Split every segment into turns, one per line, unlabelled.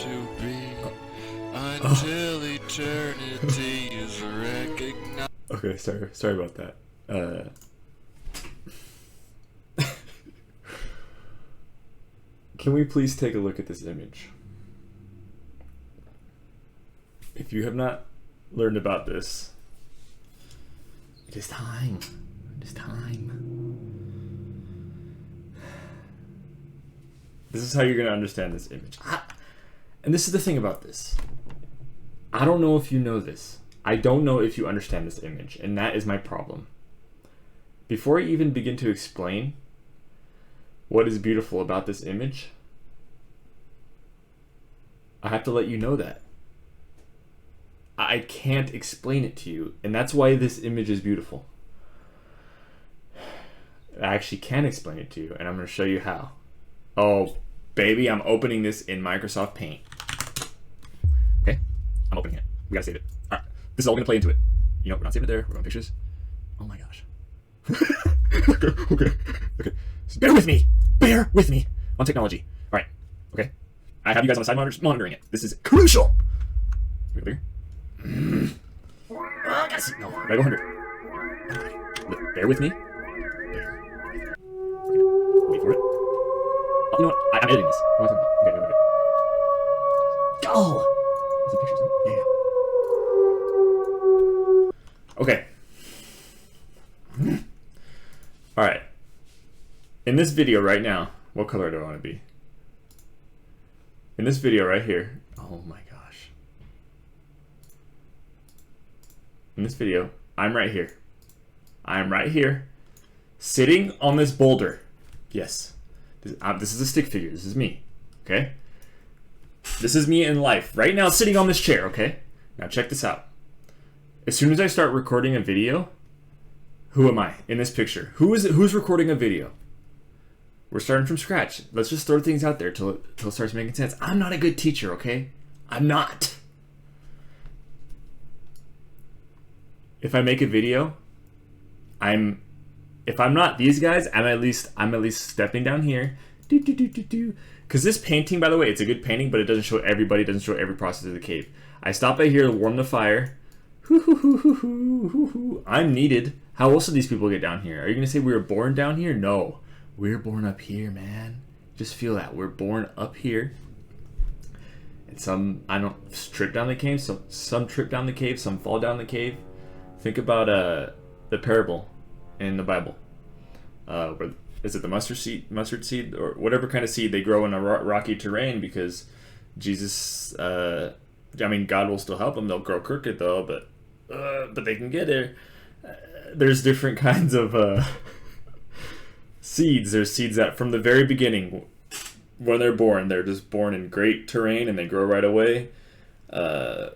to be until eternity is recognized.
Okay, sorry about that. Can we please take a look at this image? If you have not learned about this, it is time. It is time. This is how you're going to understand this image. And this is the thing about this. I don't know if you know this. I don't know if you understand this image, and that is my problem. Before I even begin to explain what is beautiful about this image, I have to let you know that I can't explain it to you, and that's why this image is beautiful. I actually can explain it to you, and I'm going to show you how. Oh, baby, I'm opening this in Microsoft Paint. Okay, I'm opening it. We gotta save it. All right, this is all gonna play into it. You know, we're not saving it there. We're going pictures. Oh my gosh. Okay. So bear with me. Bear with me on technology. All right. Okay. I have you guys on the side monitoring it. This is crucial. Can we go bigger? Oh, gotta see. No, gotta go 100. Bear with me. Wait for it. Oh, you know what? I'm editing this. What am I talking about? Okay. Go! Is it pictures? Yeah. Okay. Alright. In this video right now, what color do I want to be? In this video right here, oh my gosh. In this video, I'm right here. I'm right here, sitting on this boulder. Yes. This is a stick figure. This is me. Okay? This is me in life. Right now, sitting on this chair, okay? Now check this out. As soon as I start recording a video, who am I in this picture? Who's recording a video? We're starting from scratch. Let's just throw things out there till it starts making sense. I'm not a good teacher, okay? I'm not. If I make a video, if I'm not these guys, I'm at least stepping down here. Because this painting, by the way, it's a good painting, but it doesn't show everybody, it doesn't show every process of the cave. I stop by here to warm the fire. I'm needed. How else did these people get down here? Are you going to say we were born down here? No. We're born up here, man. Just feel that. We're born up here. And some trip down the cave, some trip down the cave, some fall down the cave. Think about the parable in the Bible. Is it the mustard seed, or whatever kind of seed they grow in a rocky terrain? Because Jesus, God will still help them. They'll grow crooked though, but they can get there. There's different kinds of seeds. There's seeds that from the very beginning, when they're born, they're just born in great terrain and they grow right away. We're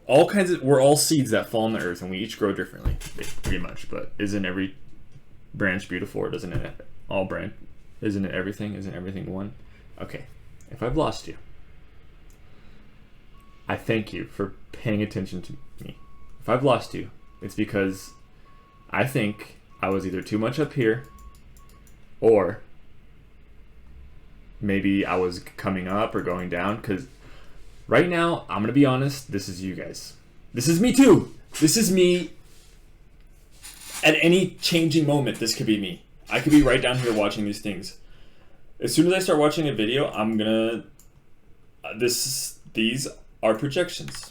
all seeds that fall on the earth, and we each grow differently, pretty much. But isn't every branch beautiful, or doesn't it all branch? Isn't it everything? Isn't everything one? Okay, if I've lost you, I thank you for paying attention to me. If I've lost you, it's because I think I was either too much up here, or maybe I was coming up or going down. Because right now, I'm going to be honest, this is you guys. This is me too. This is me. At any changing moment, this could be me. I could be right down here watching these things. As soon as I start watching a video, I'm gonna... These are projections.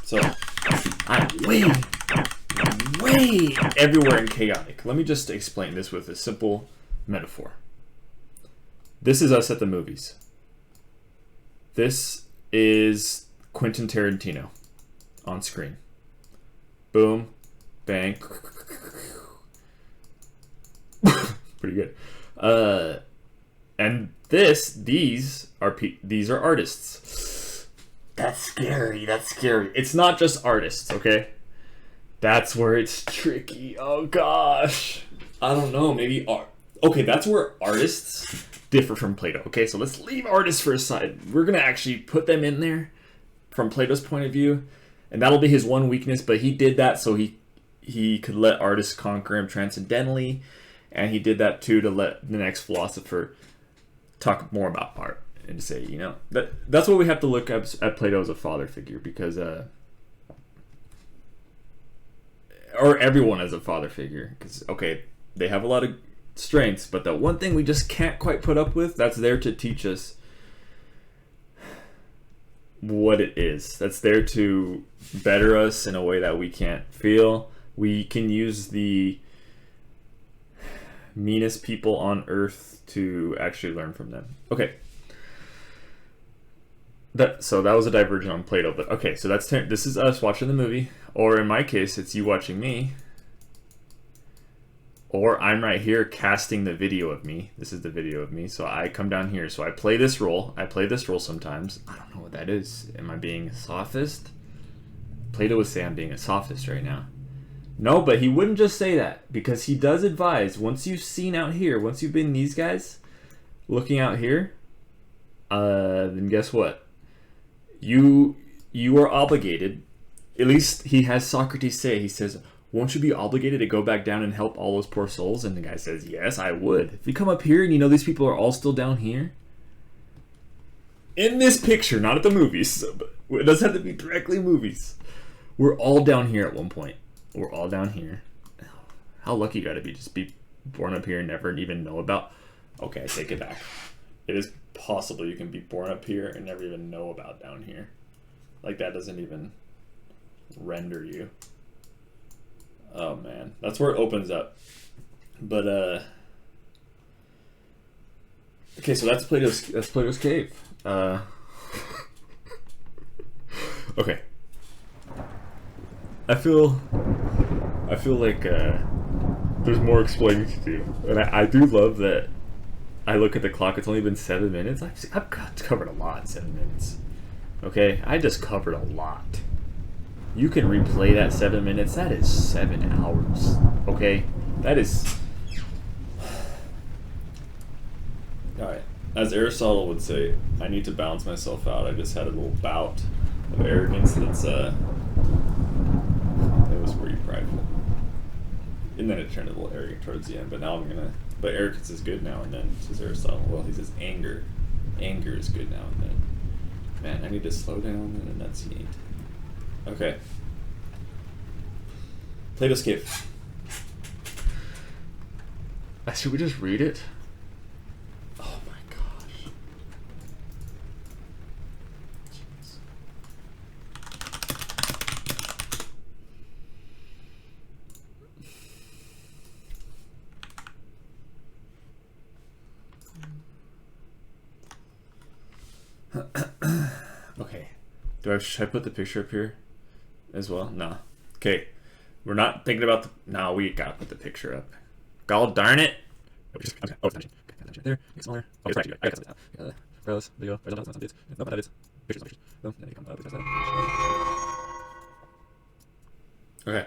So, I'm way everywhere and chaotic. Let me just explain this with a simple metaphor. This is us at the movies. This is Quentin Tarantino on screen. Boom, bang. Pretty good. And these are artists. That's scary. It's not just artists, okay? That's where it's tricky. Oh gosh. I don't know, maybe art. Okay, that's where artists differ from Plato. Okay, so let's leave artists for a side. We're gonna actually put them in there from Plato's point of view, and that'll be his one weakness, but he did that so he could let artists conquer him transcendentally, and he did that too to let the next philosopher talk more about art. and to say, you know, that's what we have to look at Plato as a father figure, because or everyone as a father figure, because okay, they have a lot of strengths, but the one thing we just can't quite put up with, that's there to teach us what it is. That's there to better us in a way that we can't feel. We can use the meanest people on earth to actually learn from them. Okay. So that was a diversion on Plato, but okay, so this is us watching the movie, or in my case, it's you watching me, or I'm right here casting the video of me. This is the video of me, so I come down here, so I play this role. I play this role sometimes. I don't know what that is. Am I being a sophist? Plato would say I'm being a sophist right now. No, but he wouldn't just say that, because he does advise, once you've seen out here, once you've been these guys, looking out here, then guess what? You are obligated, at least he has Socrates say, he says, won't you be obligated to go back down and help all those poor souls? And the guy says, yes, I would. If you come up here and you know these people are all still down here, in this picture, not at the movies, but it doesn't have to be directly movies, we're all down here at one point. We're all down here. How lucky you gotta be, just be born up here and never even know about. Okay, I take it back. It is possible you can be born up here and never even know about down here. Like, that doesn't even render you. Oh man, that's where it opens up. But okay, so that's Plato's cave. Okay. I feel like there's more explaining to do, and I do love that. I look at the clock; it's only been 7 minutes. I've covered a lot in 7 minutes. Okay, I just covered a lot. You can replay that 7 minutes. That is 7 hours. Okay, that is. All right. As Aristotle would say, I need to balance myself out. I just had a little bout of arrogance that's it was pretty prideful. And then it turned a little arrogant towards the end, but now but arrogance is good now and then, says Aristotle. Well, he says anger is good now and then. Man, I need to slow down and enunciate. Okay. Plato's Cave. Should we just read it? Oh my gosh. Jeez. Okay. Should I put the picture up here as well? No. Okay. We're not thinking about no, we gotta put the picture up. God darn it! Okay. Oh, it's mentioned. Okay, there. Make it smaller. Oh, it's right. I got something. There you go. No, not pictures. Pictures. No, then you come up. Okay.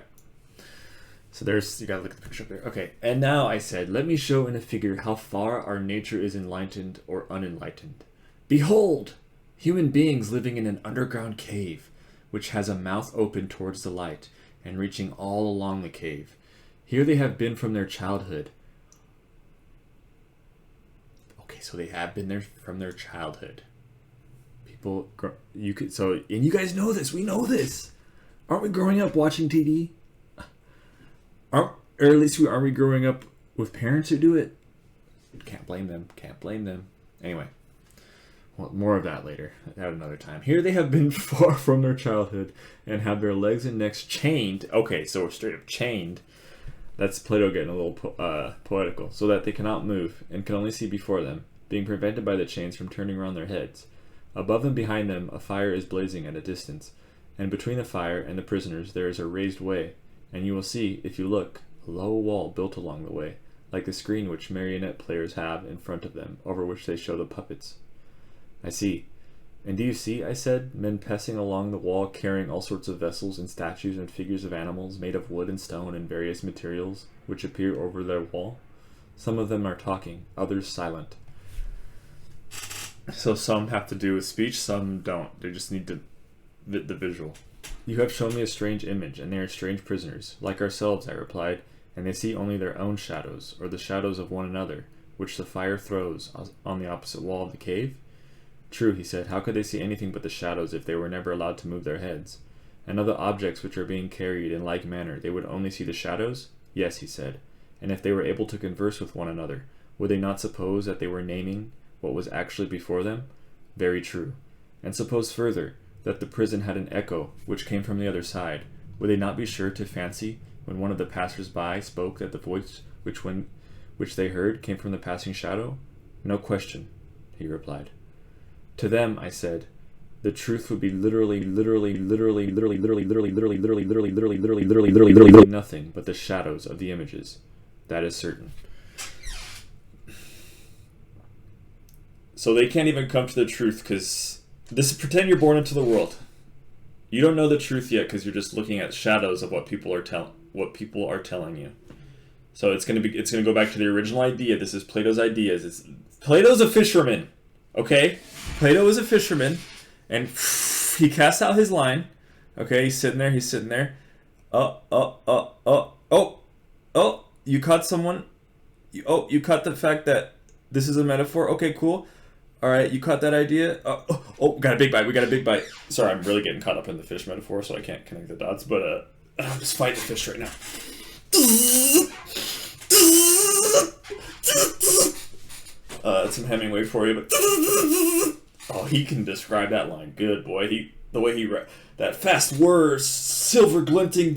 So you gotta look at the picture up there. Okay. And now I said, let me show in a figure how far our nature is enlightened or unenlightened. Behold! Human beings living in an underground cave, which has a mouth open towards the light, and reaching all along the cave. Here they have been from their childhood. Okay, so they have been there from their childhood. People, and you guys know this. We know this. Aren't we growing up watching TV? Or at least aren't we growing up with parents who do it? Can't blame them. Anyway. Well, more of that later, at another time. Here they have been far from their childhood and have their legs and necks chained. Okay, so we're straight up chained. That's Plato getting a little poetical. So that they cannot move and can only see before them, being prevented by the chains from turning around their heads. Above and behind them a fire is blazing at a distance, and between the fire and the prisoners there is a raised way, and you will see, if you look, a low wall built along the way, like the screen which marionette players have in front of them, over which they show the puppets. I see. And do you see, I said, men passing along the wall carrying all sorts of vessels and statues and figures of animals made of wood and stone and various materials, which appear over their wall? Some of them are talking, others silent. So some have to do with speech, some don't. They just need the visual. You have shown me a strange image, and they are strange prisoners. Like ourselves, I replied, and they see only their own shadows, or the shadows of one another, which the fire throws on the opposite wall of the cave. True, he said. How could they see anything but the shadows if they were never allowed to move their heads? And other objects which are being carried in like manner, they would only see the shadows? Yes, he said. And if they were able to converse with one another, would they not suppose that they were naming what was actually before them? Very true. And suppose further, that the prison had an echo which came from the other side, would they not be sure to fancy, when one of the passers-by spoke, that the voice which they heard came from the passing shadow? No question, he replied. To them, I said, the truth would be literally nothing but the shadows of the images. That is certain. So they can't even come to the truth because this is pretend you're born into the world. You don't know the truth yet because you're just looking at shadows of what people are telling you. So it's gonna go back to the original idea. This is Plato's ideas. Plato's a fisherman. Okay? Plato is a fisherman, and he casts out his line. Okay, he's sitting there. Oh, you caught someone. You caught the fact that this is a metaphor. Okay, cool. All right, you caught that idea. Got a big bite. We got a big bite. Sorry, I'm really getting caught up in the fish metaphor, so I can't connect the dots. But I'm just fighting the fish right now. That's some Hemingway for you, but he can describe that line. Good boy. The way he that fast words, silver glinting.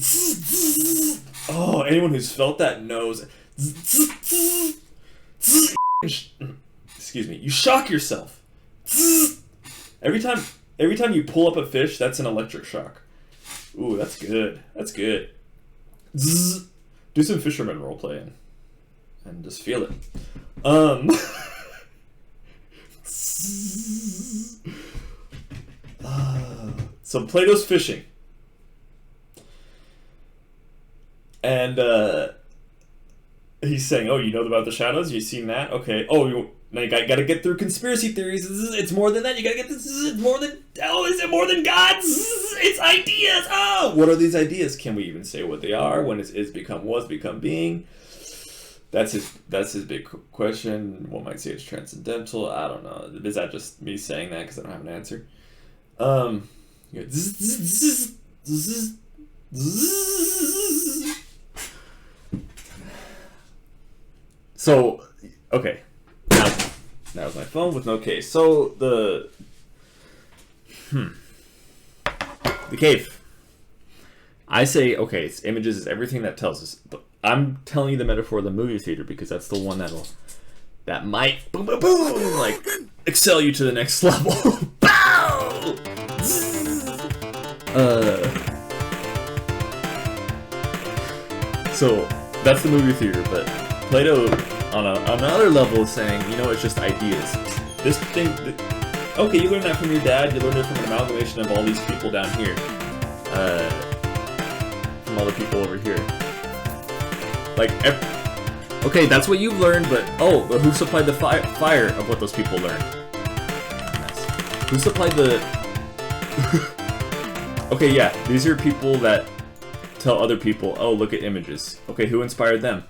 Anyone who's felt that knows. Excuse me. You shock yourself. Every time you pull up a fish, that's an electric shock. Ooh, that's good. That's good. Do some fisherman role playing and just feel it. So Plato's fishing, and he's saying, "Oh, you know about the shadows? You seen that? Okay. Now you got to get through conspiracy theories. It's more than that. You got to get this. It's more than. Is it more than God? It's ideas. What are these ideas? Can we even say what they are? When is become was become being? That's his big question. One might say it's transcendental. I don't know. Is that just me saying that because I don't have an answer? So, okay. That was my phone with no case. So the cave. I say, okay, it's images is everything that tells us. But I'm telling you the metaphor of the movie theater because that's the one that might boom boom boom like excel you to the next level. Bow! So that's the movie theater, but Plato on another level is saying, it's just ideas. This thing, okay, you learned that from your dad. You learned it from an amalgamation of all these people down here, from all the people over here. Okay, that's what you've learned, but who supplied the fire of what those people learned? Who supplied the... Okay, yeah, these are people that tell other people, look at images. Okay, who inspired them?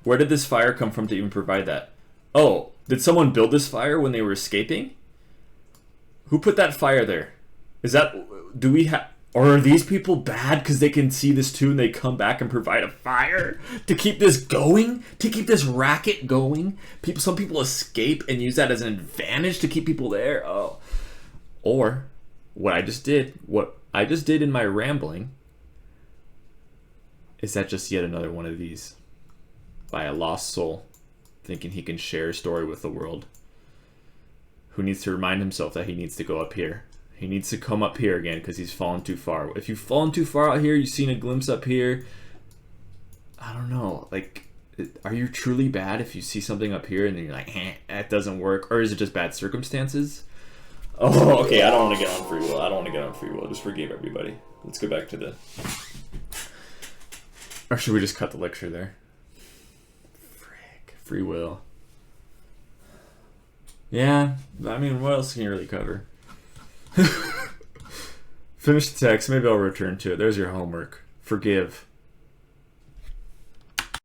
Where did this fire come from to even provide that? Did someone build this fire when they were escaping? Who put that fire there? Or are these people bad because they can see this too and they come back and provide a fire to keep this going? To keep this racket going? Some people escape and use that as an advantage to keep people there? Or what I just did in my rambling, is that just yet another one of these by a lost soul thinking he can share a story with the world, who needs to remind himself that he needs to go up here. He needs to come up here again because he's fallen too far. If you've fallen too far out here, you've seen a glimpse up here. I don't know. Are you truly bad if you see something up here and then you're like, that doesn't work? Or is it just bad circumstances? Okay, I don't want to get on free will. Just forgive everybody. Let's go back to the... Or should we just cut the lecture there? Frick. Free will. Yeah, I mean, what else can you really cover? Finish the text. Maybe I'll return to it. There's your homework. Forgive.